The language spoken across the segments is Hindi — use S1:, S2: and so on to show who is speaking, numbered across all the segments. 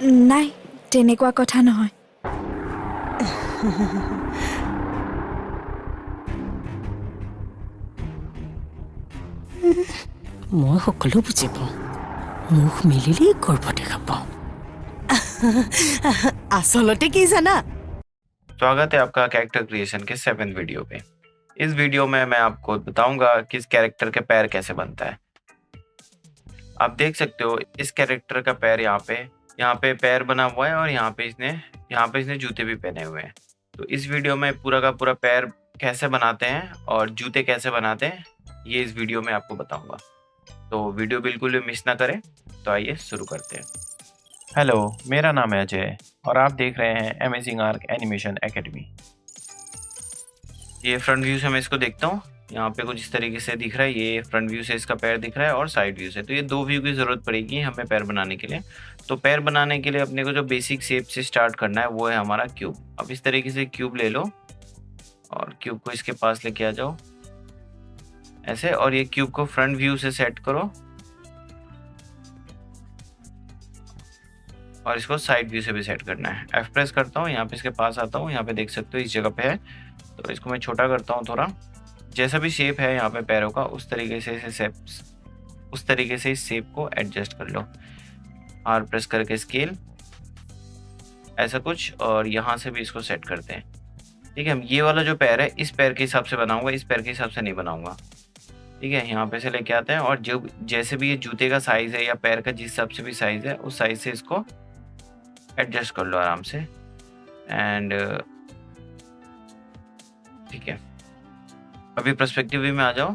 S1: নাই, তেনেকুৱা কথা নহয়।
S2: মই সকলো বুজি পাওঁ। মুখ মেলিলেই গৰ্ভ দেখা পাওঁ। আচলতে কি জানা?
S3: स्वागत है आपका कैरेक्टर क्रिएशन के 7th वीडियो पे। इस वीडियो में मैं आपको बताऊंगा कि इस कैरेक्टर के पैर कैसे बनता है। आप देख सकते हो इस कैरेक्टर का पैर यहाँ पे पैर बना हुआ है और यहाँ पे इसने जूते भी पहने हुए हैं। तो इस वीडियो में पूरा का पूरा पैर कैसे बनाते हैं और जूते कैसे बनाते हैं ये इस वीडियो में आपको बताऊंगा। तो वीडियो बिल्कुल भी मिस ना करें। तो आइए शुरू करते हैं। हेलो, मेरा नाम है अजय और आप देख रहे हैं अमेजिंग आर्क एनिमेशन एकेडमी। ये फ्रंट व्यू से मैं इसको देखता हूँ। यहाँ पे कुछ इस तरीके से दिख रहा है। ये फ्रंट व्यू से इसका पैर दिख रहा है और साइड व्यू से। तो ये 2 व्यू की ज़रूरत पड़ेगी हमें पैर बनाने के लिए। तो पैर बनाने के लिए अपने को जो बेसिक शेप से स्टार्ट करना है वो है हमारा क्यूब। अब इस तरीके से क्यूब ले लो और क्यूब को इसके पास लेके आ जाओ ऐसे, और ये क्यूब को फ्रंट व्यू से सेट करो और इसको साइड व्यू से भी सेट करना है। F प्रेस करता हूँ, यहाँ पे इसके पास आता हूँ। यहाँ पे देख सकते हो इस जगह पे है, तो इसको मैं छोटा करता हूँ थोड़ा। जैसा भी शेप है यहाँ पे पैरों का उस तरीके से इस शेप को एडजस्ट कर लो। R प्रेस करके स्केल ऐसा कुछ, और यहाँ से भी इसको सेट करते हैं। ठीक है, ये वाला जो पैर है इस पैर के हिसाब से बनाऊंगा, इस पैर के हिसाब से नहीं बनाऊंगा। ठीक है, यहाँ पे से लेके आते हैं और जो जैसे भी ये जूते का साइज है या पैर का जिस हिसाब से भी साइज है उस साइज से इसको एडजस्ट कर लो आराम से। एंड ठीक है, अभी पर्सपेक्टिव व्यू में आ जाओ,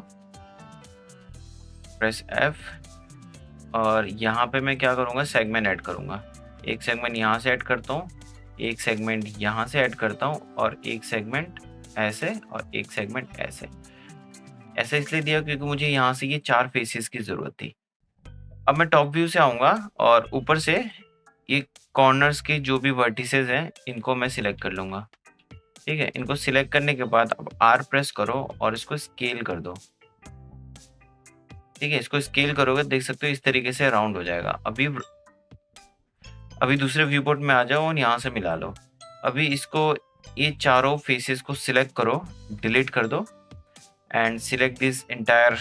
S3: प्रेस F, और यहाँ पे मैं क्या करूँगा, सेगमेंट ऐड करूँगा। एक सेगमेंट यहाँ से ऐड करता हूँ, एक सेगमेंट यहाँ से ऐड करता हूँ, और एक सेगमेंट ऐसे और एक सेगमेंट ऐसे। ऐसा इसलिए दिया क्योंकि मुझे यहाँ से ये 4 फेसेस की ज़रूरत थी। अब मैं टॉप व्यू से आऊँगा और ऊपर से ये कॉर्नर्स के जो भी वर्टिसेस हैं इनको मैं सिलेक्ट कर लूँगा। ठीक है, इनको सिलेक्ट करने के बाद अब R प्रेस करो और इसको स्केल कर दो। ठीक है, इसको स्केल करोगे देख सकते हो इस तरीके से राउंड हो जाएगा। अभी दूसरे व्यू पोर्ट में आ जाओ और यहाँ से मिला लो। अभी इसको ये चारों फेसेस को सिलेक्ट करो, डिलीट कर दो, and select this entire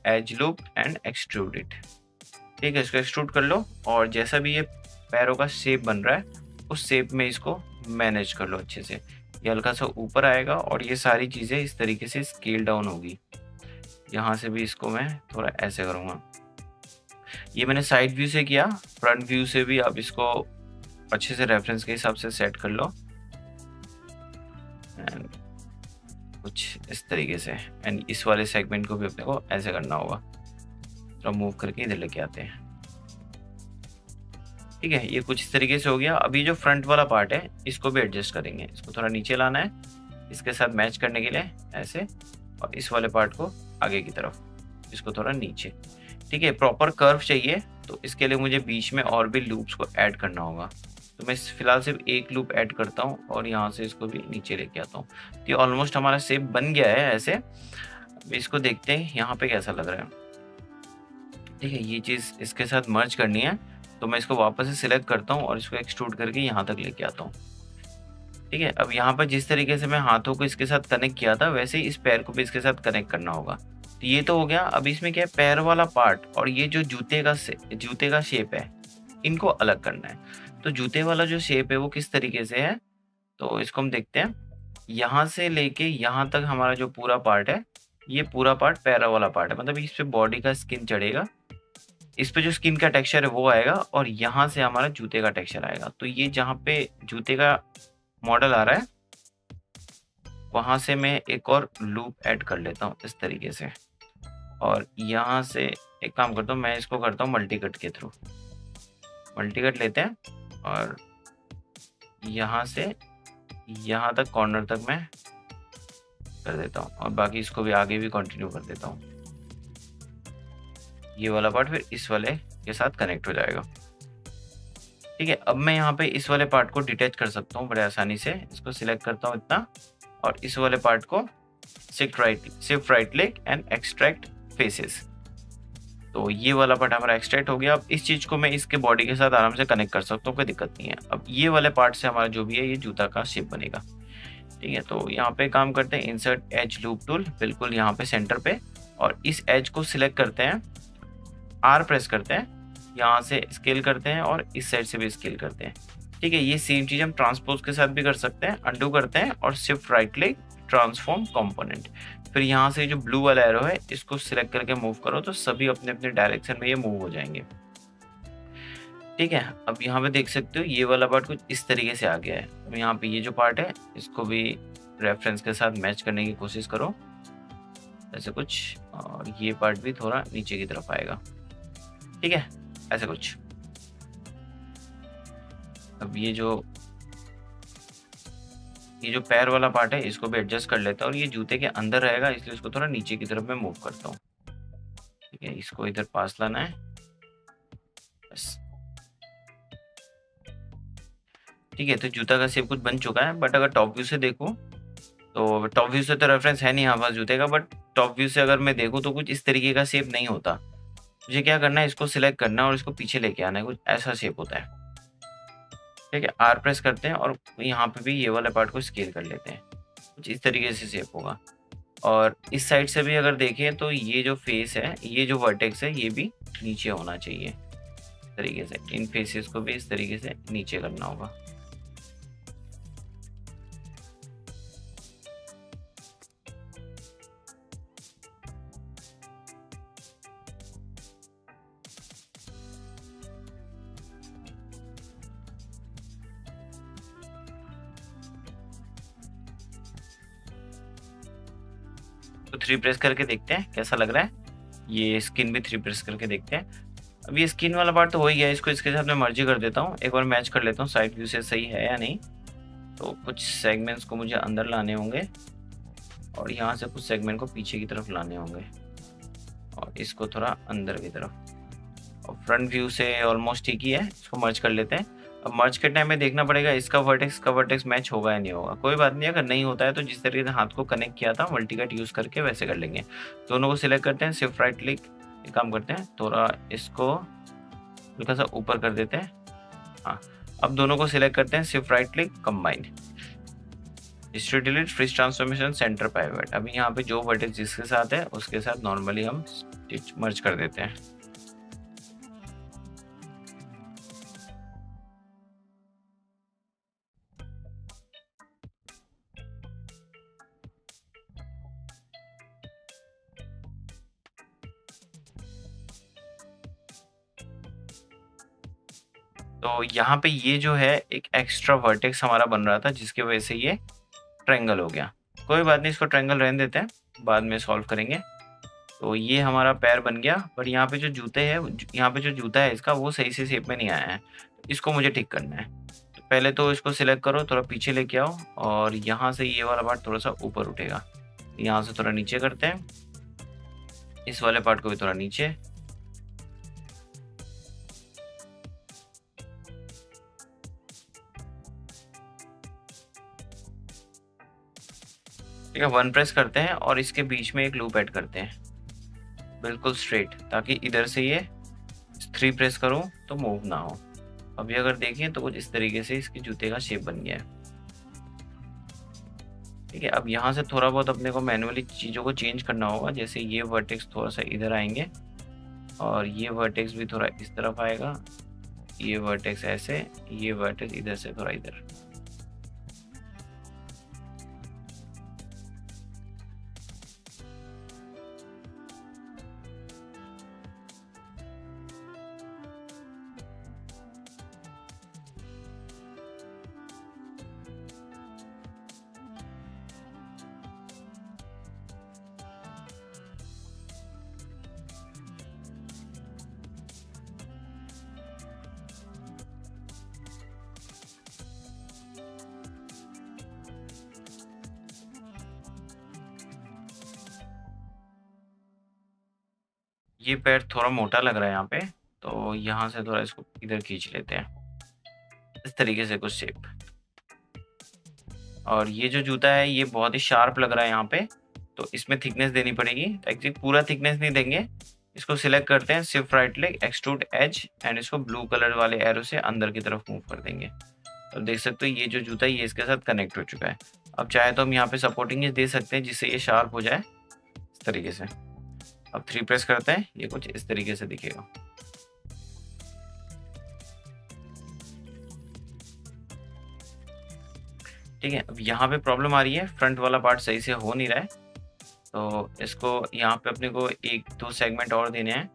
S3: as loop and extrude it. ठीक है, इसको एक्सट्रूड कर लो और जैसा भी ये पैरों का शेप बन रहा है उस शेप में इसको मैनेज कर लो अच्छे से। ये हल्का सा ऊपर आएगा और ये सारी चीज़ें इस तरीके से स्केल डाउन होगी। यहाँ से भी इसको मैं थोड़ा ऐसे करूँगा। ये मैंने साइड व्यू से किया, फ्रंट व्यू से भी आप इसको अच्छे से रेफरेंस के हिसाब से सेट कर लो एंड कुछ इस तरीके से। एंड इस वाले सेगमेंट को भी अपने को ऐसे करना होगा, तो मूव करके इधर लेके आते हैं। ठीक है, ये कुछ इस तरीके से हो गया। अभी जो फ्रंट वाला पार्ट है इसको भी एडजस्ट करेंगे। इसको थोड़ा नीचे लाना है इसके साथ मैच करने के लिए ऐसे, और इस वाले पार्ट को आगे की तरफ, इसको थोड़ा नीचे। ठीक है, प्रॉपर कर्व चाहिए तो इसके लिए मुझे बीच में और भी लूप्स को ऐड करना होगा। तो मैं फिलहाल सिर्फ एक लूप ऐड करता हूँ और यहाँ से इसको भी नीचे लेके आता हूँ। तो ये ऑलमोस्ट हमारा शेप बन गया है ऐसे। अब इसको देखते हैं यहाँ पे कैसा लग रहा है। ठीक है, ये चीज़ इसके साथ मर्ज करनी है, तो मैं इसको वापस से सिलेक्ट करता हूँ और इसको एक्सट्रूड करके यहाँ तक लेके आता हूँ। ठीक है, अब यहाँ पर जिस तरीके से मैं हाथों को इसके साथ कनेक्ट किया था वैसे ही इस पैर को भी इसके साथ कनेक्ट करना होगा। तो ये तो हो गया। अब इसमें क्या है, पैर वाला पार्ट और ये जो जूते का शेप है इनको अलग करना है। तो जूते वाला जो शेप है वो किस तरीके से है, तो इसको हम देखते हैं। यहाँ से लेके यहाँ तक हमारा जो पूरा पार्ट है ये पूरा पार्ट पैरा वाला पार्ट है, मतलब इस पे बॉडी का स्किन चढ़ेगा, इस पे जो स्किन का टेक्सचर है वो आएगा, और यहाँ से हमारा जूते का टेक्सचर आएगा। तो ये जहाँ पे जूते का मॉडल आ रहा है वहाँ से मैं एक और लूप ऐड कर लेता हूँ इस तरीके से, और यहाँ से एक काम करता हूँ, मैं इसको करता हूँ मल्टी कट के थ्रू। मल्टी कट लेते हैं और यहाँ से यहाँ तक कॉर्नर तक मैं कर देता हूँ, और बाकी इसको भी आगे भी कंटिन्यू कर देता हूँ। ये वाला पार्ट फिर इस वाले के साथ कनेक्ट हो जाएगा। ठीक है, अब मैं यहाँ पे इस वाले पार्ट को डिटैच कर सकता हूँ बड़े आसानी से। इसको सिलेक्ट करता हूँ इतना, और इस वाले पार्ट को shift right click and extract faces. तो ये वाला पार्ट हमारा एक्सट्रैक्ट हो गया। अब इस चीज़ को मैं इसके बॉडी के साथ आराम से कनेक्ट कर सकता हूँ, कोई दिक्कत नहीं है। अब ये वाले पार्ट से हमारा जो भी है ये जूता का शेप बनेगा। ठीक है, तो यहाँ पे काम करते हैं, इंसर्ट एज लूप टूल, बिल्कुल यहाँ पे सेंटर पे, और इस एज को सिलेक्ट करते हैं, आर प्रेस करते हैं, यहाँ से स्केल करते हैं और इस साइड से भी स्केल करते हैं। ठीक है, ये सेम चीज़ हम ट्रांसपोज के साथ भी कर सकते हैं। अंडू करते हैं और shift right click, transform component. फिर यहाँ से जो ब्लू वाला एरो है इसको सिलेक्ट करके मूव करो तो सभी अपने अपने डायरेक्शन में ये मूव हो जाएंगे। ठीक है, अब यहाँ पे देख सकते हो ये वाला पार्ट कुछ इस तरीके से आ गया है। अब यहाँ पे ये जो पार्ट है इसको भी रेफरेंस के साथ मैच करने की कोशिश करो, ऐसे कुछ, और ये पार्ट भी थोड़ा नीचे की तरफ आएगा। ठीक है, ऐसे कुछ। अब ये जो पैर वाला पार्ट है इसको भी एडजस्ट कर लेता हूँ, और ये जूते के अंदर रहेगा इसलिए इसको थोड़ा नीचे की तरफ मैं मूव करता हूँ। ठीक है, इसको इधर पास लाना है बस। ठीक है, तो जूता का शेप कुछ बन चुका है, बट अगर टॉप व्यू से देखूँ तो टॉप व्यू से तो रेफरेंस है नहीं यहाँ पास जूते का, बट टॉप व्यू से अगर मैं देखूँ तो कुछ इस तरीके का शेप नहीं होता। मुझे क्या करना है, इसको सिलेक्ट करना है और इसको पीछे लेके आना है, कुछ ऐसा शेप होता है। ठीक है, आर प्रेस करते हैं और यहाँ पे भी ये वाले पार्ट को स्केल कर लेते हैं, कुछ इस तरीके से शेप होगा। और इस साइड से भी अगर देखें तो ये जो फेस है, ये जो वर्टेक्स है ये भी नीचे होना चाहिए इस तरीके से। इन फेसेस को भी इस तरीके से नीचे करना होगा। तो 3 प्रेस करके देखते हैं कैसा लग रहा है। ये स्किन भी 3 प्रेस करके देखते हैं। अब ये स्किन वाला पार्ट तो हो ही गया, इसको इसके साथ मैं मर्जी कर देता हूँ, एक बार मैच कर लेता हूँ साइड व्यू से सही है या नहीं। तो कुछ सेगमेंट्स को मुझे अंदर लाने होंगे और यहाँ से कुछ सेगमेंट को पीछे की तरफ लाने होंगे और इसको थोड़ा अंदर की तरफ। और फ्रंट व्यू से ऑलमोस्ट ठीक ही है, इसको मर्ज कर लेते हैं। अब मर्ज के टाइम में देखना पड़ेगा इसका वर्टेक्स मैच होगा या नहीं होगा। कोई बात नहीं, अगर नहीं होता है तो जिस तरीके से हाथ को कनेक्ट किया था मल्टी कट यूज़ करके वैसे कर लेंगे। दोनों को सिलेक्ट करते हैं, शिफ्ट राइट क्लिक, एक काम करते हैं थोड़ा इसको हल्का सा ऊपर कर देते हैं। हाँ, अब दोनों को सिलेक्ट करते हैं, shift right click, combine, history delete, freeze transformation, centre pivot. अभी यहाँ पे जो वर्टेक्स जिसके साथ है उसके साथ नॉर्मली हम स्टिच मर्ज कर देते हैं। तो यहाँ पे ये जो है एक एक्स्ट्रा वर्टेक्स हमारा बन रहा था जिसकी वजह से ये ट्रायंगल हो गया। कोई बात नहीं, इसको ट्रायंगल रहने देते हैं, बाद में सॉल्व करेंगे। तो ये हमारा पैर बन गया, पर यहाँ पे जो जूते हैं, यहाँ पे जो जूता है इसका वो सही से शेप में नहीं आया है, इसको मुझे ठीक करना है। तो पहले तो इसको सिलेक्ट करो, थोड़ा पीछे लेके आओ और यहाँ से ये वाला पार्ट थोड़ा सा ऊपर उठेगा। यहाँ से थोड़ा नीचे करते हैं, इस वाले पार्ट को भी थोड़ा नीचे। ठीक है, 1 प्रेस करते हैं और इसके बीच में एक लूप ऐड करते हैं बिल्कुल स्ट्रेट, ताकि इधर से ये 3 प्रेस करूं तो मूव ना हो। अभी अगर देखें तो कुछ इस तरीके से इसके जूते का शेप बन गया है। ठीक है, अब यहाँ से थोड़ा बहुत अपने को मैनुअली चीज़ों को चेंज करना होगा। जैसे ये वर्टेक्स थोड़ा सा इधर आएंगे और ये वर्टेक्स भी थोड़ा इस तरफ आएगा, ये वर्टेक्स ऐसे, ये वर्टेक्स इधर से थोड़ा इधर। ये पैर थोड़ा मोटा लग रहा है यहाँ पे, तो यहाँ से थोड़ा इसको इधर खींच लेते हैं, इस तरीके से कुछ शेप। और ये जो जूता है ये बहुत ही शार्प लग रहा है यहाँ पे, तो इसमें थिकनेस देनी पड़ेगी। एक्चुअली पूरा थिकनेस नहीं देंगे, इसको सिलेक्ट करते हैं, shift right click, extrude edge, and इसको ब्लू कलर वाले एरो से अंदर की तरफ मूव कर देंगे। अब देख सकते हो ये जो जूता है ये इसके साथ कनेक्ट हो चुका है। अब चाहे तो हम यहाँ पे सपोर्टिंग एज दे सकते हैं जिससे ये शार्प हो जाए इस तरीके से। अब 3 प्रेस करते हैं, ये कुछ इस तरीके से दिखेगा। ठीक है, अब यहाँ पे प्रॉब्लम आ रही है, फ्रंट वाला पार्ट सही से हो नहीं रहा है, तो इसको यहाँ पे अपने को 1-2 सेगमेंट और देने हैं।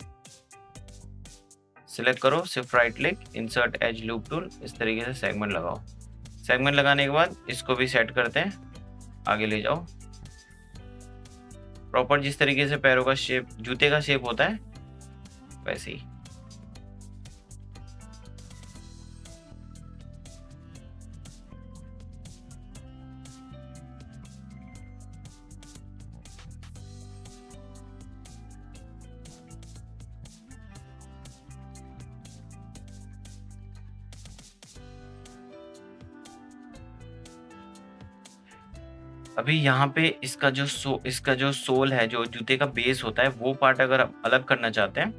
S3: सिलेक्ट करो, shift right click, insert as loop tool, इस तरीके से सेगमेंट लगाओ। सेगमेंट लगाने के बाद इसको भी सेट करते हैं, आगे ले जाओ। प्रॉपर जिस तरीके से पैरों का शेप, जूते का शेप होता है वैसे ही। अभी यहाँ पे इसका जो सोल है, जो जूते का बेस होता है, वो पार्ट अगर आप अलग करना चाहते हैं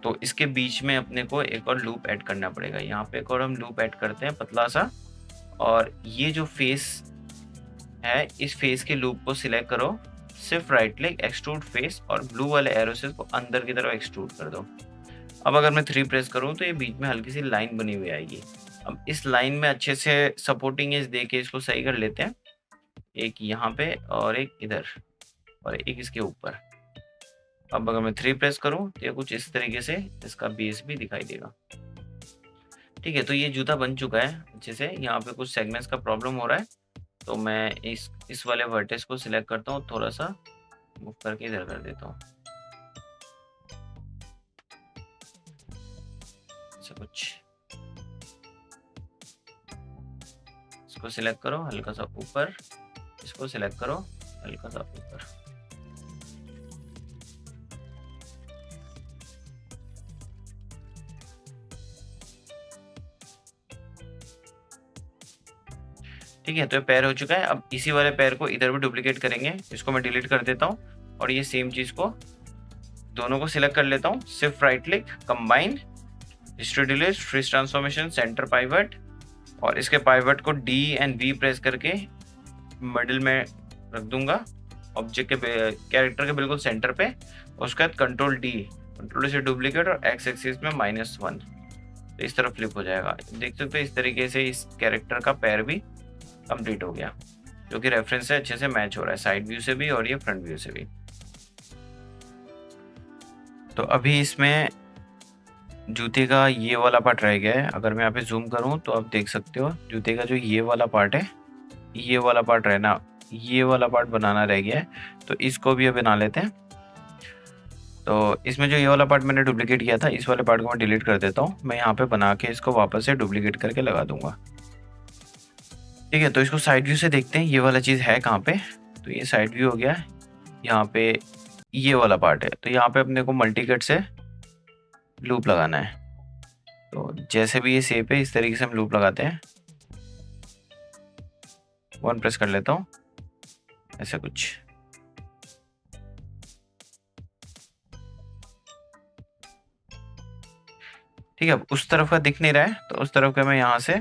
S3: तो इसके बीच में अपने को एक और लूप ऐड करना पड़ेगा। यहाँ पे एक और हम लूप ऐड करते हैं पतला सा, और ये जो फेस है इस फेस के लूप को सिलेक्ट करो, shift right click, extrude face, और ब्लू वाले एरो से इसको अंदर की तरफ एक्सट्रूड कर दो। अब अगर मैं 3 प्रेस करूँ तो ये बीच में हल्की सी लाइन बनी हुई आएगी। अब इस लाइन में अच्छे से सपोर्टिंग एज दे के इसको सही कर लेते हैं, एक यहाँ पे और एक इधर और एक इसके ऊपर। अब अगर मैं 3 प्रेस करूँ तो ये कुछ इस तरीके से इसका बेस भी दिखाई देगा। ठीक है, तो ये जूता बन चुका है अच्छे से। यहाँ पे कुछ सेगमेंट्स का प्रॉब्लम हो रहा है, तो मैं इस वाले वर्टेक्स को सिलेक्ट करता हूँ, थोड़ा सा मूव करके इधर कर देता हूँ, ऐसा कुछ। इसको सिलेक्ट करो हल्का सा ऊपर, इसको सिलेक्ट करो हल्का सा ऊपर। ठीक है, तो ये पैर हो चुका है। अब इसी वाले पैर को इधर भी डुप्लीकेट करेंगे, इसको मैं डिलीट कर देता हूँ, और ये सेम चीज को दोनों को सिलेक्ट कर लेता हूँ, shift right click, combine, history delete, freeze transformation, centre pivot, और इसके पाइवट को D एंड V प्रेस करके मिडिल में रख दूंगा, ऑब्जेक्ट के कैरेक्टर के बिल्कुल सेंटर पे। उसके बाद कंट्रोल D से डुप्लीकेट, और X एक्सिस में -1, तो इस तरफ फ्लिप हो जाएगा। देख सकते हो इस तरीके से इस कैरेक्टर का पैर भी कंप्लीट हो गया, जो कि रेफरेंस से अच्छे से मैच हो रहा है, साइड व्यू से भी और ये फ्रंट व्यू से भी। तो अभी इसमें जूते का ये वाला पार्ट रह गया है। अगर मैं यहाँ पे जूम करूँ तो आप देख सकते हो जूते का जो ये वाला पार्ट है, ये वाला पार्ट रहना, ये वाला पार्ट बनाना रह गया है, तो इसको भी बना लेते हैं। तो इसमें जो ये वाला पार्ट मैंने डुप्लीकेट किया था, इस वाले पार्ट को मैं डिलीट कर देता हूँ। मैं यहाँ पे बना के इसको वापस से डुप्लीकेट करके लगा दूंगा। ठीक है, तो इसको साइड व्यू से देखते हैं ये वाला चीज़ है कहाँ पे। तो ये साइड व्यू हो गया, यहाँ पे ये वाला पार्ट है, तो यहाँ पे अपने को मल्टी कट से लूप लगाना है। तो जैसे भी ये शेप है इस तरीके से हम लूप लगाते हैं। 1 प्रेस कर लेता हूँ, ऐसा कुछ। ठीक है, अब उस तरफ का दिख नहीं रहा है, तो उस तरफ का मैं यहाँ से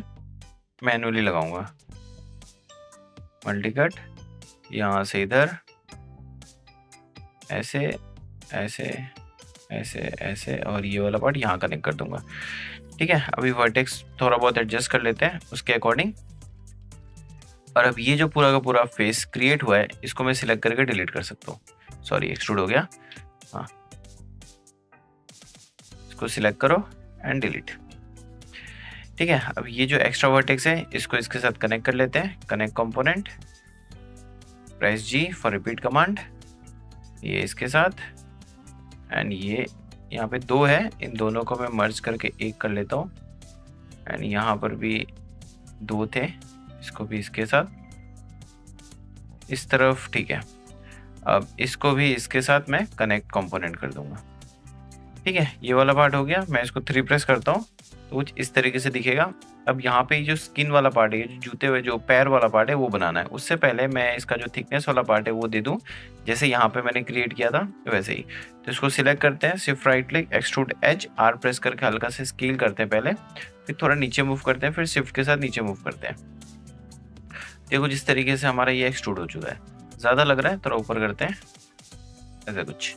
S3: मैन्युअली लगाऊंगा। मल्टी कट यहाँ से इधर, ऐसे ऐसे ऐसे ऐसे, और ये वाला पार्ट यहाँ कनेक्ट कर दूंगा। ठीक है, अभी वर्टेक्स थोड़ा बहुत एडजस्ट कर लेते हैं उसके अकॉर्डिंग। और अब ये जो पूरा का पूरा फेस क्रिएट हुआ है, इसको मैं सिलेक्ट करके डिलीट कर सकता हूँ। सॉरी, एक्सट्रूड हो गया। हाँ, इसको सिलेक्ट करो एंड डिलीट। ठीक है, अब ये जो एक्स्ट्रा वर्टेक्स है इसको इसके साथ कनेक्ट कर लेते हैं। Connect component, press G for repeat command, ये इसके साथ, एंड ये यहाँ पे 2 है, इन दोनों को मैं मर्ज करके एक कर लेता हूँ। एंड यहाँ पर भी 2 थे, इसको भी इसके साथ इस तरफ। ठीक है, अब इसको भी इसके साथ मैं कनेक्ट कंपोनेंट कर दूंगा। ठीक है, ये वाला पार्ट हो गया। मैं इसको 3 प्रेस करता हूँ, तो कुछ इस तरीके से दिखेगा। अब यहाँ पे जो स्किन वाला पार्ट है, जो जूते हुए जो पैर वाला पार्ट है वो बनाना है। उससे पहले मैं इसका जो थिकनेस वाला पार्ट है वो दे दूँ, जैसे यहाँ पे मैंने क्रिएट किया था वैसे ही। तो इसको सिलेक्ट करते हैं, shift right click, extrude edge, R press करके हल्का से स्केल करते हैं पहले, फिर थोड़ा नीचे मूव करते हैं, फिर शिफ्ट के साथ नीचे मूव करते हैं। देखो जिस तरीके से हमारा ये एक्सट्रूड हो चुका है। ज़्यादा लग रहा है, थोड़ा ऊपर करते हैं, ऐसा कुछ।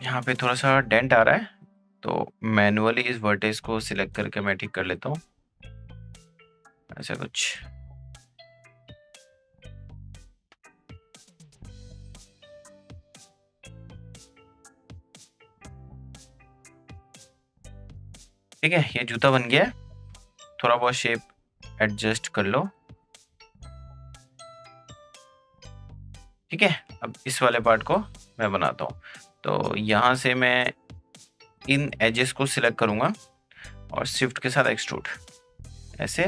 S3: यहाँ पे थोड़ा सा डेंट आ रहा है, तो मैनुअली इस वर्टेक्स को सिलेक्ट करके मैं ठीक कर लेता हूँ, ऐसा कुछ। ठीक है, ये जूता बन गया है। थोड़ा बहुत शेप एडजस्ट कर लो। ठीक है, अब इस वाले पार्ट को मैं बनाता हूँ। तो यहाँ से मैं इन एजेस को सिलेक्ट करूँगा और शिफ्ट के साथ एक्सट्रूड, ऐसे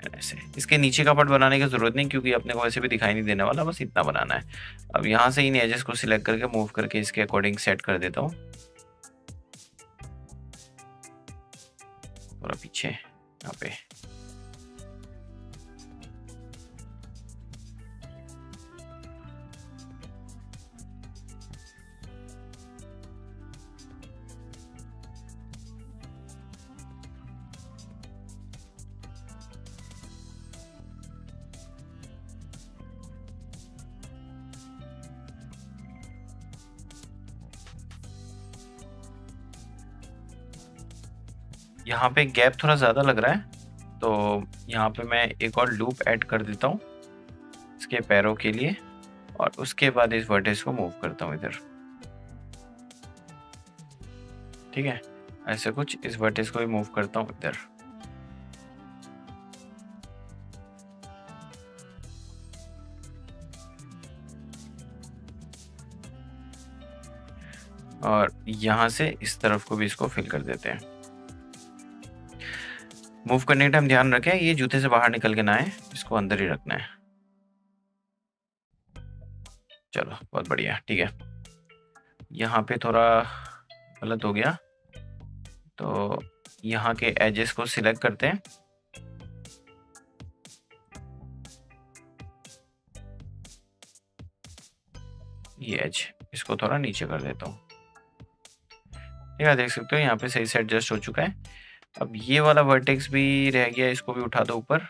S3: ऐसे। इसके नीचे का पार्ट बनाने की ज़रूरत नहीं, क्योंकि अपने को ऐसे भी दिखाई नहीं देने वाला, बस इतना बनाना है। अब यहाँ से इन एजेस को सिलेक्ट करके मूव करके इसके अकॉर्डिंग सेट कर देता हूँ, थोड़ा पीछे यहाँ पे। यहाँ पे गैप थोड़ा ज़्यादा लग रहा है, तो यहाँ पे मैं एक और लूप ऐड कर देता हूँ इसके पैरों के लिए, और उसके बाद इस वर्टेक्स को मूव करता हूँ इधर। ठीक है, ऐसे कुछ इस वर्टेक्स को भी मूव करता हूँ इधर। और यहाँ से इस तरफ को भी इसको फिल कर देते हैं। मूव करने के टाइम ध्यान रखें ये जूते से बाहर निकल के ना आए, इसको अंदर ही रखना है। चलो बहुत बढ़िया। ठीक है, यहाँ पे थोड़ा गलत हो गया, तो यहाँ के एजेस को सिलेक्ट करते हैं, ये एज, इसको थोड़ा नीचे कर देता हूँ। ठीक है, देख सकते हो यहाँ पे सही से एडजस्ट हो चुका है। अब ये वाला वर्टेक्स भी रह गया, इसको भी उठा दो ऊपर,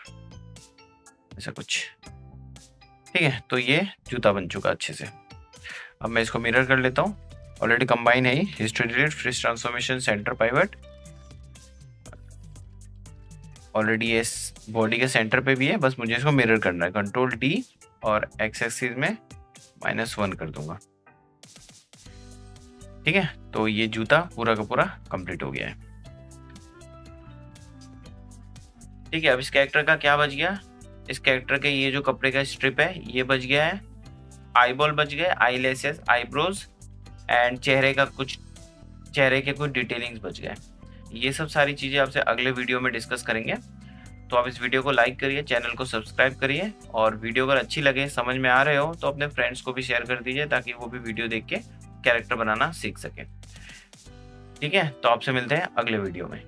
S3: ऐसा कुछ। ठीक है, तो ये जूता बन चुका अच्छे से। अब मैं इसको मिरर कर लेता हूँ, ऑलरेडी कंबाइन है ये, history delete, freeze transformation, centre pivot. Already ये बॉडी के सेंटर पे भी है, बस मुझे इसको मिरर करना है। कंट्रोल डी और एक्स एक्सिस में -1 कर दूंगा। ठीक है, तो ये जूता पूरा का पूरा कंप्लीट हो गया है। ठीक है, अब इस कैरेक्टर का क्या बच गया, इस कैरेक्टर के ये जो कपड़े का स्ट्रिप है ये बच गया है, आईबॉल बच गए, आई लेसेस, आईब्रोज एंड चेहरे के कुछ डिटेलिंग्स बच गए। ये सब सारी चीज़ें आपसे अगले वीडियो में डिस्कस करेंगे। तो आप इस वीडियो को लाइक करिए, चैनल को सब्सक्राइब करिए, और वीडियो अगर अच्छी लगे, समझ में आ रहे हो, तो अपने फ्रेंड्स को भी शेयर कर दीजिए, ताकि वो भी वीडियो देख के कैरेक्टर बनाना सीख सके। ठीक है, तो आपसे मिलते हैं अगले वीडियो में।